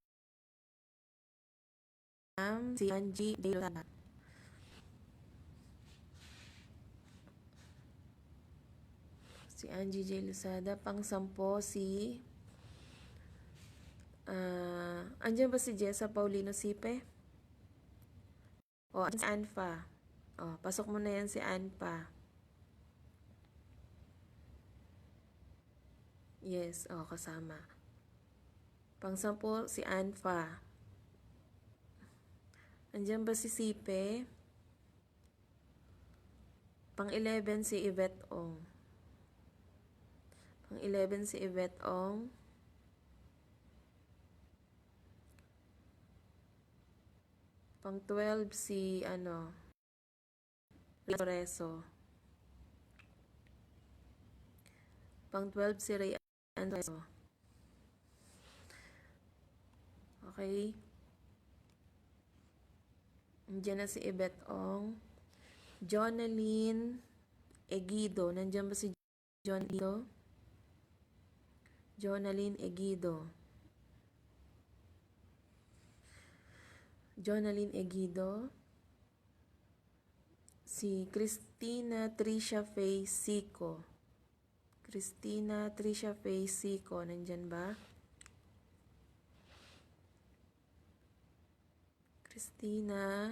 si Angie De Lozada. Si Angie J. Lozada. Pang-sampo, si andyan ba si Jessa Paulino Sipe? O, si Anfa. O, pasok mo na yan si Anfa. Yes, o, kasama. Pang-sampo, si Anfa. Andyan ba si Sipe? Pang-11, si Yvette Ong. Pang-11, si Yvette Ong. Pang-12, si Loreso. Pang-12, si Ray Anreso. Okay. Nandiyan na si Yvette Ong. Jonaline Egido. Nandiyan ba si John Egido? Jonaline Egido. Jonaline Egido. Si Christina Tricia Faye Sico. Christina Tricia Faye Sico. Nandyan ba? Christina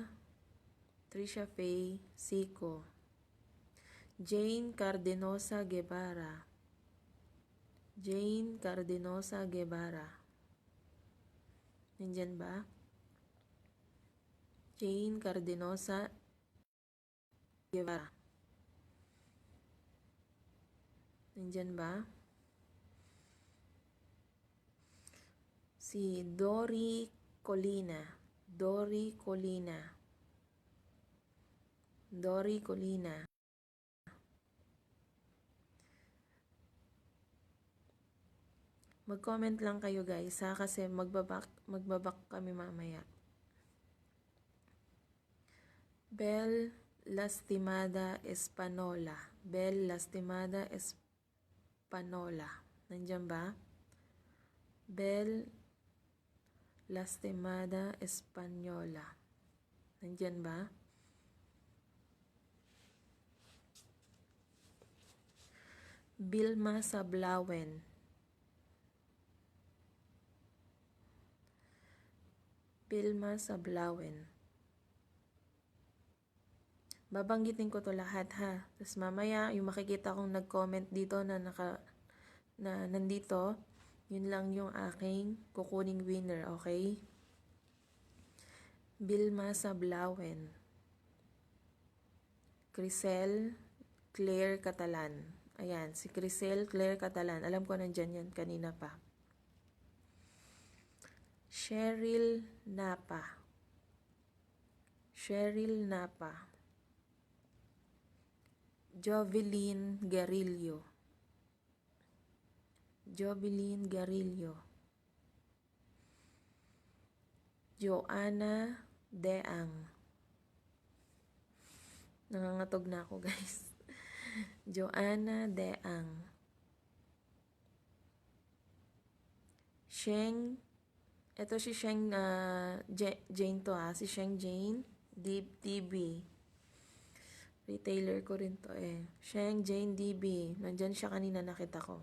Tricia Faye Sico. Jane Cardenosa Guevara. Jane Cardenosa Guevara. Nandyan ba? Jane Cardenosa Guevara. Nandyan ba? Si Dory Colina. Dory Colina. Dory Colina. Mag-comment lang kayo guys ha, kasi magbabak kami mamaya. Bel Lastimada Espanola. Bel Lastimada Espanola. Nandiyan ba? Bel Lastimada Espanola. Nandiyan ba? Vilma Sablawen. Vilma Sablawen. Babanggitin ko to lahat ha. Tapos mamaya, yung makikita kong nag-comment dito na nandito, yun lang yung aking kukuning winner, okay? Vilma Sablawen, Crisel Claire Catalan. Ayan, si Crisel Claire Catalan. Alam ko nandyan yan kanina pa. Cheryl Napa. Cheryl Napa. Jovelyn Garillo. Jovelyn Garillo. Joanna Deang. Nangangatog na ako, guys. Joanna Deang. Sheng, ito si Sheng Jane to si Sheng Jane DB. Retailer ko rin to Sheng Jane DB. Nandyan siya kanina, nakita ko.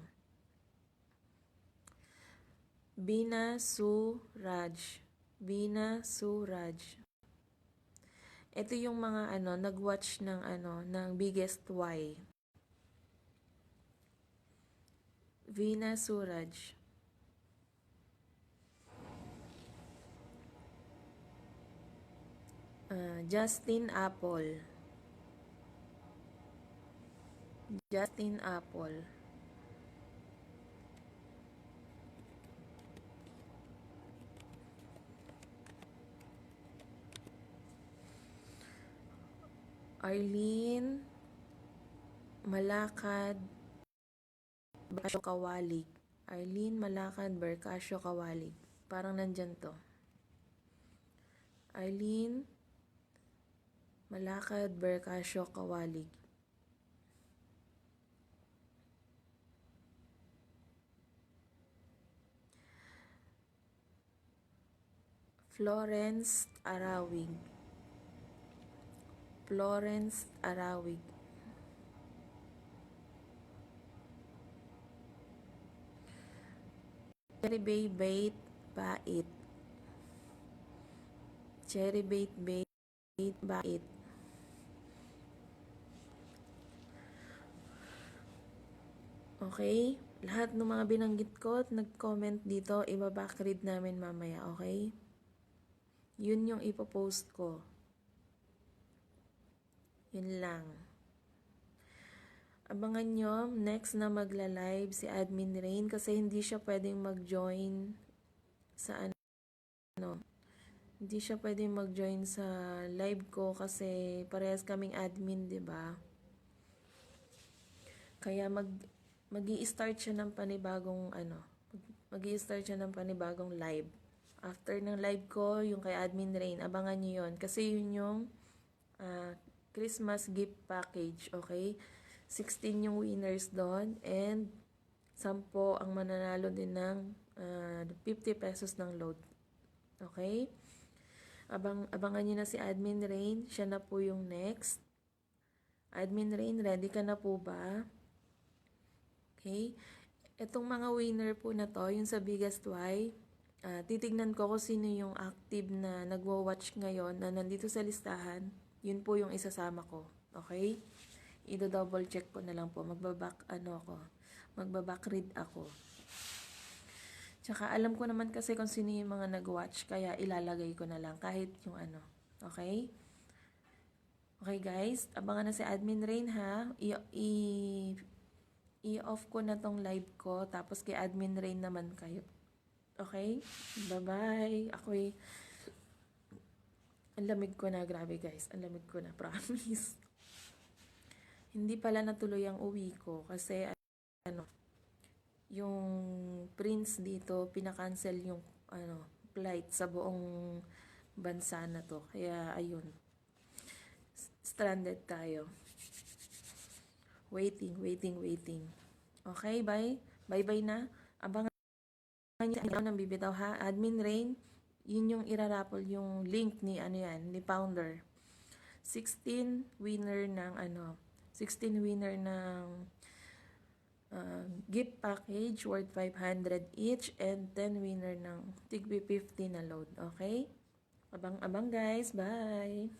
Bina Suraj. Bina Suraj. Ito yung mga nag-watch ng Biggest Why. Bina Suraj. Justin Apple. Justin Apple. Arlene Malakad Berkasyo Kawalig. Arlene Malakad Berkasyo Kawalig. Parang nandyan to. Arlene Malakad Berkasyo Kawalig. Florence Arawig. Florence Arawig. Cherry Bay Bait Bait. Cherry Bait Bait Bait. Okay? Lahat ng mga binanggit ko at nag-comment dito, iba-backread namin mamaya, okay? Yun yung ipopost ko. Yun lang. Abangan nyo, next na magla-live si Admin Rain kasi hindi siya pwedeng mag-join sa Hindi siya pwedeng mag-join sa live ko kasi parehas kaming admin, 'di ba? Kaya magi-start siya ng panibagong magi-start siya ng panibagong live. After ng live ko, yung kay Admin Rain, abangan niyo 'yon kasi yun yung Christmas gift package, okay? 16 yung winners doon and 10 ang mananalo din ng 50 pesos ng load. Okay? Abangan niyo na si Admin Rain. Siya na po yung next. Admin Rain, ready ka na po ba? Okay? Itong mga winner po na to, yung sa Biggest Why, titignan ko kung sino yung active na nagwo-watch ngayon na nandito sa listahan. Yun po yung isasama ko. Okay? I-double check ko na lang po. Magbaback read ako. Tsaka alam ko naman kasi kung sino yung mga nag-watch, kaya ilalagay ko na lang kahit yung Okay? Okay guys, abangan na si Admin Rain ha. I-off ko na tong live ko, tapos kay Admin Rain naman kayo. Okay? Bye-bye. Ang lamig ko na, grabe guys. Ang lamig ko na, promise. Hindi pala natuloy ang uwi ko kasi yung prince dito, pinakancel yung flight sa buong bansa na to. Kaya ayun. Stranded tayo. Waiting. Okay, bye. Bye-bye na. Abangan niyo ng bibitaw ha. Admin Rain, yun yung irarapol yung link ni ni founder. 16 winner ng 16 winner ng gift package worth 500 each and 10 winner ng tig 50 na load. Okay? Abang-abang guys. Bye!